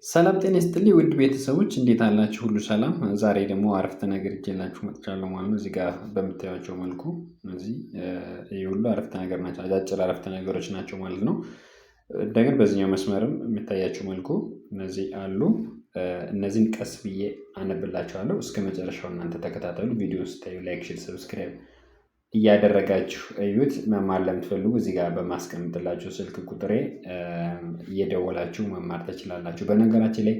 ሰላም ጤና ይስጥልኝ ውድ ቤተሰቦች እንዴት አላችሁ? ሁሉ ሰላም። ዛሬ ደግሞ አረፍተ ነገር ይዤላችሁ መጥቻለሁ ማለት ነው። እዚህ ጋር በምታዩቸው መልኩ እነዚህ ይህ ሁሉ አረፍተ ነገር ናቸው፣ አጫጭር አረፍተ ነገሮች ናቸው ማለት ነው። እንደገና በዚህኛው መስመርም የሚታያቸው መልኩ እነዚህ አሉ። እነዚህን ቀስ ብዬ አነብላችኋለሁ። እስከ መጨረሻው እናንተ ተከታተሉ። ቪዲዮ ስታዩ ላይክ፣ ሼር፣ ሰብስክራይብ እያደረጋችሁ እዩት። መማር ለምትፈልጉ እዚህ ጋር በማስቀምጥላችሁ ስልክ ቁጥሬ እየደወላችሁ መማር ትችላላችሁ። በነገራችን ላይ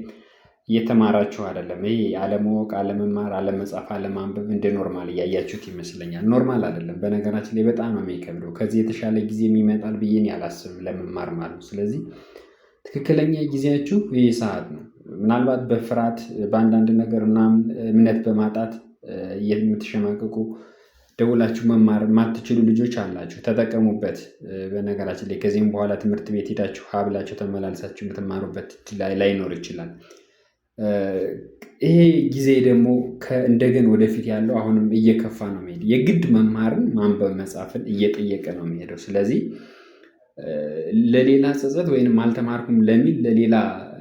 እየተማራችሁ አይደለም። ይሄ አለማወቅ፣ አለመማር፣ አለመጻፍ፣ አለማንበብ እንደ ኖርማል እያያችሁት ይመስለኛል። ኖርማል አይደለም። በነገራችን ላይ በጣም ነው የሚከብደው። ከዚህ የተሻለ ጊዜ የሚመጣል ብዬ አላስብም ለመማር ማለት ነው። ስለዚህ ትክክለኛ ጊዜያችሁ ይህ ሰዓት ነው። ምናልባት በፍርሃት በአንዳንድ ነገር ምናምን እምነት በማጣት የምትሸማቀቁ ደውላችሁ መማር የማትችሉ ልጆች አላችሁ፣ ተጠቀሙበት። በነገራችን ላይ ከዚህም በኋላ ትምህርት ቤት ሄዳችሁ ሀብላችሁ ተመላልሳችሁ የምትማሩበት ላይኖር ይችላል። ይሄ ጊዜ ደግሞ እንደገን ወደፊት ያለው አሁንም እየከፋ ነው የሚሄድ። የግድ መማርን ማንበብ መጻፍን እየጠየቀ ነው የሚሄደው። ስለዚህ ለሌላ ጸጸት ወይንም አልተማርኩም ለሚል ለሌላ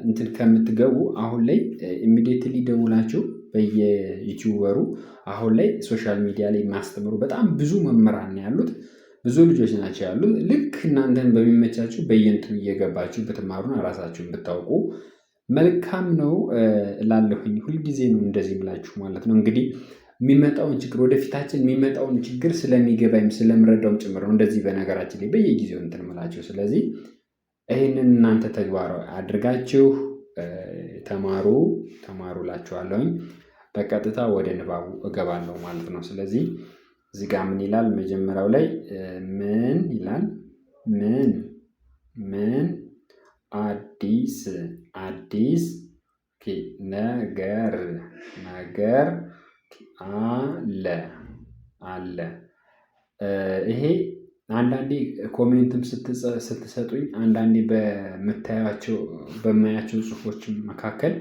እንትን ከምትገቡ አሁን ላይ ኢሚዲየትሊ ደውላችሁ በየዩቲዩበሩ አሁን ላይ ሶሻል ሚዲያ ላይ የሚያስተምሩ በጣም ብዙ መምህራን ያሉት ብዙ ልጆች ናቸው ያሉት። ልክ እናንተን በሚመቻችሁ በየእንትኑ እየገባችሁ ብትማሩና ራሳችሁን ብታውቁ መልካም ነው እላለሁኝ። ሁልጊዜ ነው እንደዚህ ብላችሁ ማለት ነው። እንግዲህ የሚመጣውን ችግር ወደፊታችን የሚመጣውን ችግር ስለሚገባኝ ስለምረዳውም ጭምር ነው እንደዚህ በነገራችን ላይ በየጊዜው እንትን ምላችሁ። ስለዚህ ይህንን እናንተ ተግባራዊ አድርጋችሁ ተማሩ እላችኋለሁኝ። በቀጥታ ወደ ንባቡ እገባለሁ ማለት ነው። ስለዚህ እዚህ ጋር ምን ይላል? መጀመሪያው ላይ ምን ይላል? ምን አዲስ ነገር አለ። ይሄ አንዳንዴ ኮሜንትም ስትሰጡኝ አንዳንዴ በማያቸው ጽሁፎች መካከል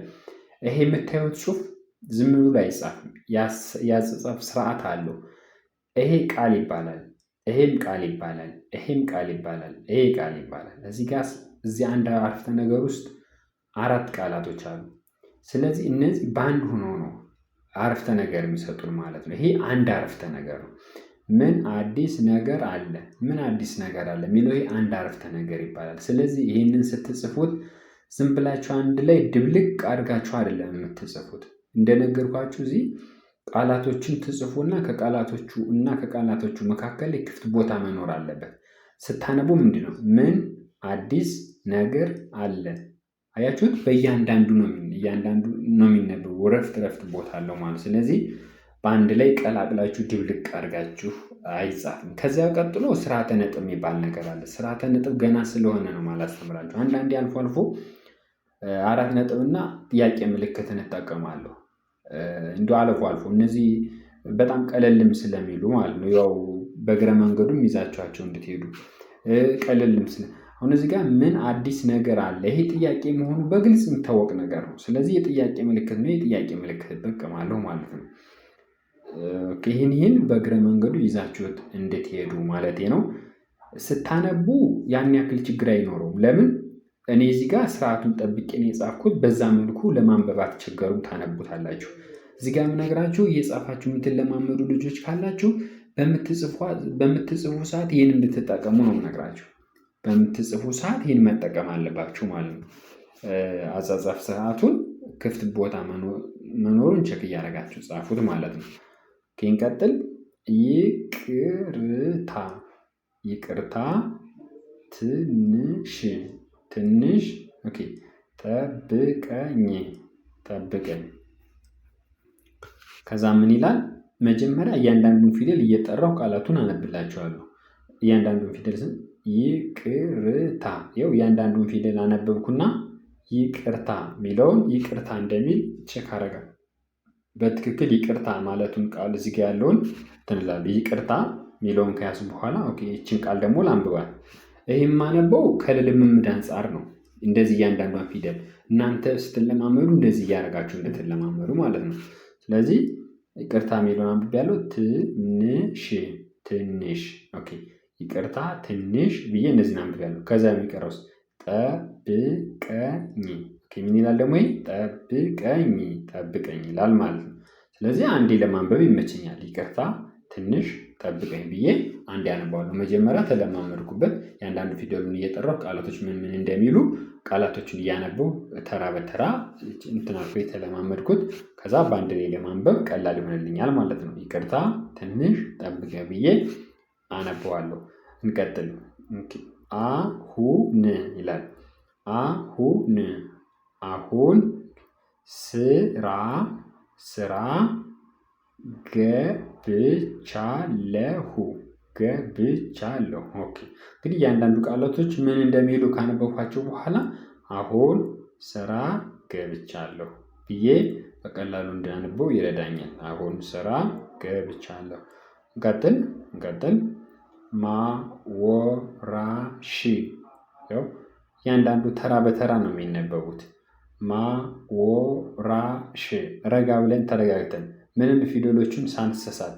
ይሄ የምታዩት ጽሁፍ ዝም ብሎ አይጻፍም። ያጻጻፍ ስርዓት አለው። ይሄ ቃል ይባላል፣ ይሄም ቃል ይባላል፣ ይሄም ቃል ይባላል፣ ይሄ ቃል ይባላል። እዚህ አንድ አረፍተ ነገር ውስጥ 4 ቃላቶች አሉ። ስለዚህ እነዚህ በአንድ ሆኖ ነው አረፍተ ነገር የሚሰጡን ማለት ነው። ይሄ አንድ አረፍተ ነገር ነው። ምን አዲስ ነገር አለ? ምን አዲስ ነገር አለ የሚለው ይሄ አንድ አረፍተ ነገር ይባላል። ስለዚህ ይህንን ስትጽፉት ዝም ብላችሁ አንድ ላይ ድብልቅ አድርጋችሁ አይደለም የምትጽፉት። እንደነገርኳችሁ እዚህ ቃላቶችን ትጽፉና ከቃላቶቹ መካከል ክፍት ቦታ መኖር አለበት። ስታነቡ ምንድን ነው ምን አዲስ ነገር አለ? አያችሁት? በእያንዳንዱ ነው የሚነበቡ። ረፍት ቦታ አለው ማለት። ስለዚህ በአንድ ላይ ቀላቅላችሁ ድብልቅ አድርጋችሁ አይጻፍም። ከዚያ ቀጥሎ ስርዓተ ነጥብ የሚባል ነገር አለ። ስርዓተ ነጥብ ገና ስለሆነ ነው ማለት አስተምራለሁ። አንዳንዴ አልፎ አልፎ 4 ነጥብና ጥያቄ ምልክትን እጠቀማለሁ። እንዲሁ አልፎ እነዚህ በጣም ቀለልም ስለሚሉ ማለት ነው። ያው በእግረ መንገዱም ይዛችኋቸው እንድትሄዱ ቀለልም አሁን እዚህ ጋር ምን አዲስ ነገር አለ? ይሄ ጥያቄ መሆኑ በግልጽ የሚታወቅ ነገር ነው። ስለዚህ የጥያቄ ምልክት ነው። የጥያቄ ምልክት እጠቀማለሁ ማለት ነው። ይህን በእግረ መንገዱ ይዛችሁት እንድትሄዱ ማለቴ ነው። ስታነቡ ያን ያክል ችግር አይኖረውም። ለምን? እኔ እዚህ ጋር ስርዓቱን ጠብቄ ነው የጻፍኩት። በዛ መልኩ ለማንበብ አትቸገሩም፣ ታነቡታላችሁ። እዚህ ጋር የምነግራችሁ እየጻፋችሁ የምትለማመዱ ልጆች ካላችሁ በምትጽፉ ሰዓት ይህን እንድትጠቀሙ ነው የምነግራችሁ። በምትጽፉ ሰዓት ይህን መጠቀም አለባችሁ ማለት ነው። አጻጻፍ ስርዓቱን ክፍት ቦታ መኖሩን ቸክ እያደረጋችሁ ጻፉት ማለት ነው። እንቀጥል። ይቅርታ ትንሽ ኦኬ። ጠብቀኝ። ከዛ ምን ይላል? መጀመሪያ እያንዳንዱን ፊደል እየጠራው ቃላቱን አነብላችኋለሁ። እያንዳንዱን ፊደል ይቅርታ። ይኸው እያንዳንዱን ፊደል አነበብኩና ይቅርታ የሚለውን ይቅርታ እንደሚል ቼክ አደረጋል። በትክክል ይቅርታ ማለቱን ቃል እዚህ ጋር ያለውን ትንላለህ። ይቅርታ የሚለውን ከያዙ በኋላ ኦኬ፣ ይህችን ቃል ደግሞ ላንብባል። ይህም ማነበው ከልምምድ አንጻር ነው። እንደዚህ እያንዳንዷን ፊደል እናንተ ስትለማመዱ እንደዚህ እያደረጋችሁ እንድትለማመዱ ማለት ነው። ስለዚህ ይቅርታ የሚለውን አንብቤያለሁ። ትንሽ ኦኬ፣ ይቅርታ ትንሽ ብዬ እነዚህን አንብቤያለሁ። ከዛ የሚቀረውስ ጠብቀኝ ምን ይላል ደግሞ ይሄ? ጠብቀኝ ጠብቀኝ ይላል ማለት ነው። ስለዚህ አንዴ ለማንበብ ይመቸኛል። ይቅርታ ትንሽ ጠብቀኝ ብዬ አንዴ አነባዋለሁ። መጀመሪያ ተለማመድኩበት። የአንዳንዱ ፊደሉን እየጠራሁ ቃላቶች ምን ምን እንደሚሉ ቃላቶችን እያነበው ተራ በተራ እንትን አልኩ የተለማመድኩት። ከዛ በአንድ ላይ ለማንበብ ቀላል ይሆንልኛል ማለት ነው። ይቅርታ ትንሽ ጠብቀኝ ብዬ አነበዋለሁ። እንቀጥል። አሁን ይላል። አሁን አሁን ስራ ገብቻለሁ ገብቻለሁ። ኦኬ እንግዲህ እያንዳንዱ ቃላቶች ምን እንደሚሉ ካነበብኳቸው በኋላ አሁን ስራ ገብቻለሁ ብዬ በቀላሉ እንዳነበው ይረዳኛል። አሁን ስራ ገብቻለሁ። እንቀጥል። ማወራሽ ያው እያንዳንዱ ተራ በተራ ነው የሚነበቡት። ማወራሽ ረጋ ብለን ተረጋግተን ምንም ፊደሎቹን ሳንሰሳት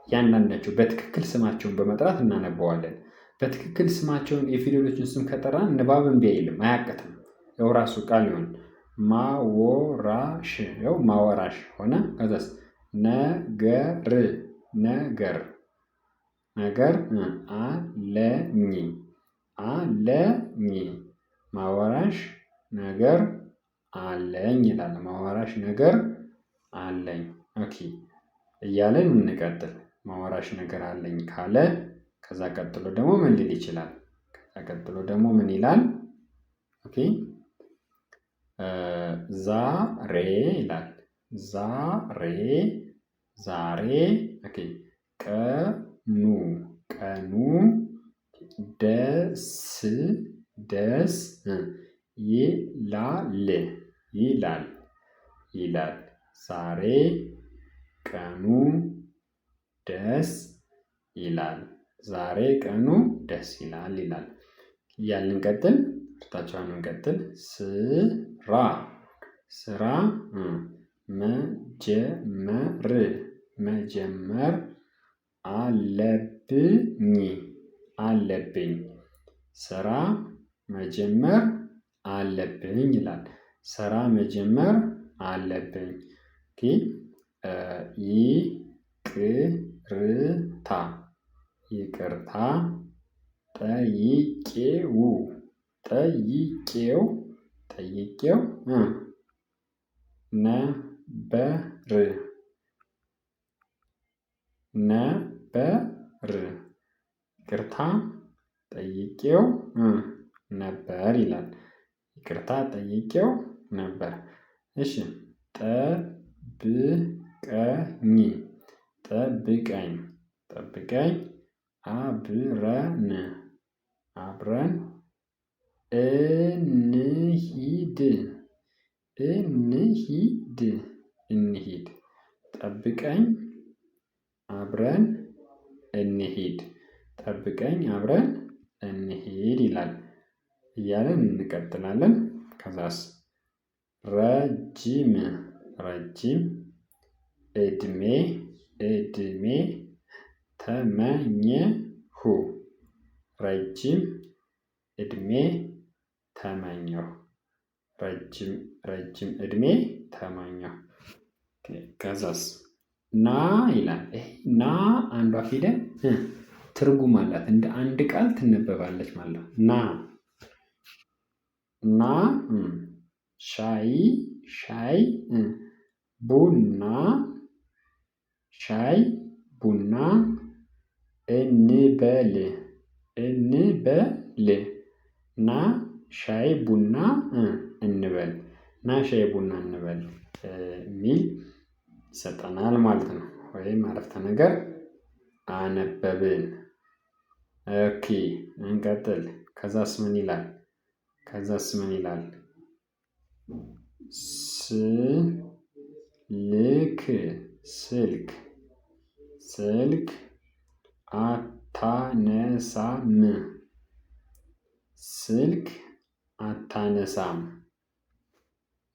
እያንዳንዳቸው በትክክል ስማቸውን በመጥራት እናነበዋለን። በትክክል ስማቸውን የፊደሎችን ስም ከጠራን ንባብ እምቢ አይልም፣ አያቅትም። ያው ራሱ ቃል ይሆን ማወራሽ ያው ማወራሽ ሆነ። ከዛስ ነገር አለኝ ማወራሽ ነገር አለኝ ይላል። ማወራሽ ነገር አለኝ። ኦኬ እያለን እንቀጥል። ማወራሽ ነገር አለኝ ካለ ከዛ ቀጥሎ ደግሞ ምን ሊል ይችላል? ከዛ ቀጥሎ ደግሞ ምን ይላል? ኦኬ ዛሬ ይላል። ዛሬ ኦኬ ቀኑ ደስ ይላል። ዛሬ ቀኑ ደስ ይላል። ዛሬ ቀኑ ደስ ይላል ይላል። እያልን እንቀጥል። ትምህርታችንን እንቀጥል። ስራ መጀመር አለብኝ። ስራ መጀመር አለብኝ ይላል። ስራ መጀመር አለብኝ። ይቅርታ ጠይቄው ነበር ይቅርታ ጠይቄው ነበር ይላል። ይቅርታ ጠይቄው ነበር። እሺ ጠብቀኝ አብረን እንሂድ ጠብቀኝ አብረን እንሂድ ይላል። እያለን እንቀጥላለን። ከዛስ ረጅም እድሜ ተመኘሁ። ረጅም እድሜ ተመኘሁ። ረጅም እድሜ ተመኘሁ። ከዛስ ና ይላል። ና አንዷ ፊደል ትርጉም አላት። እንደ አንድ ቃል ትነበባለች ማለት ነው። ና ሻይ ቡና እንበል ና ሻይ ቡና እንበል የሚል ይሰጠናል ማለት ነው። ወይም አረፍተ ነገር አነበብን። ኦኬ እንቀጥል። ከዛስ ምን ይላል? ስልክ አታነሳም።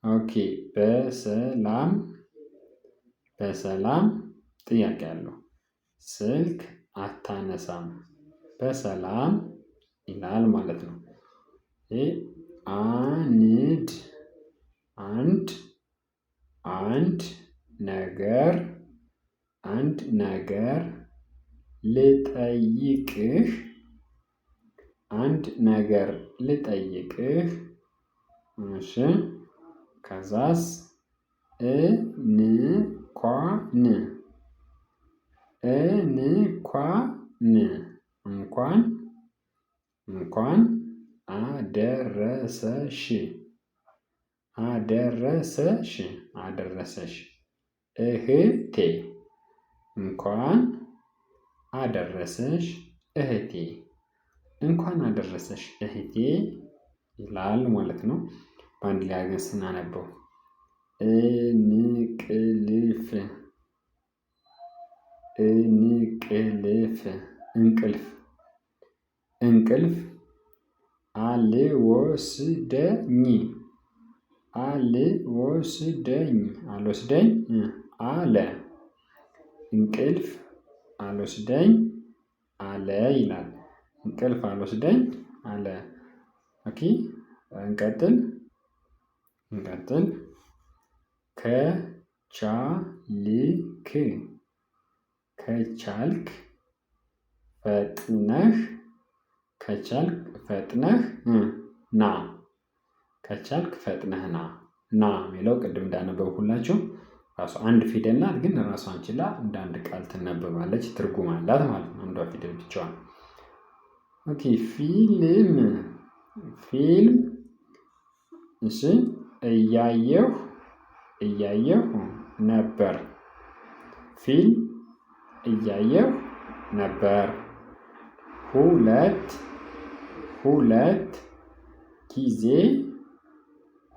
ኦኬ በሰላም ጥያቄ አለው። ስልክ አታነሳም በሰላም ይላል ማለት ነው። አንድ ነገር ልጠይቅህ እሺ ከዛስ እንኳን አደረሰሽ እህቴ እንኳን አደረሰሽ እህቴ ይላል ማለት ነው። በአንድ ላይ አድርገን ስናነበው እንቅልፍ አልወስደኝ አለ እንቅልፍ አልወስደኝ አለ ይላል። እንቅልፍ አልወስደኝ አለ። ኦኬ እንቀጥል። ከቻልክ ፈጥነህ ና። ከቻልክ ፈጥነህ ና የሚለው ቅድም እንዳነበብኩላችሁ ራሱ አንድ ፊደል ናት፣ ግን ራሷን ችላ እንደ አንድ ቃል ትነበባለች። ትርጉም አላት ማለት ነው አንዷ ፊደል ብቻዋን። ኦኬ ፊልም እሺ እያየሁ ነበር። ፊልም እያየሁ ነበር።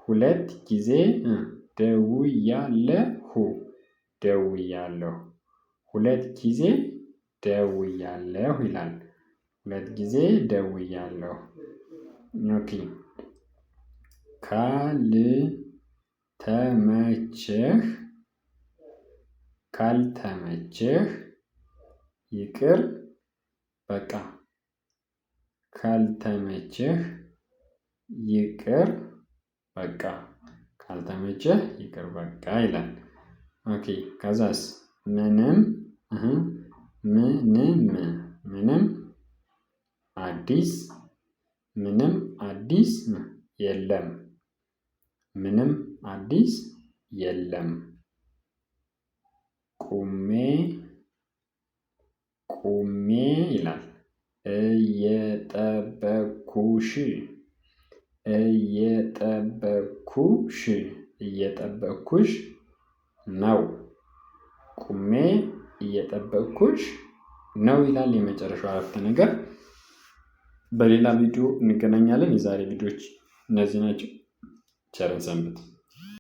ሁለት ጊዜ ደውያለሁ። ሁለት ጊዜ ደውያለሁ ይላል። ሁለት ጊዜ ደውያለሁ። ኦኬ ካልተመቸህ ይቅር በቃ። ካልተመቸህ ይቅር በቃ ይላል። ኦኬ ከዛስ ምንም አዲስ የለም። ምንም አዲስ የለም። ቁሜ ይላል። እየጠበኩሽ ነው። ቁሜ እየጠበኩሽ ነው ይላል የመጨረሻው አረፍተ ነገር። በሌላ ቪዲዮ እንገናኛለን። የዛሬ ቪዲዮዎች እነዚህ ናቸው። ቸርን ሰንብት።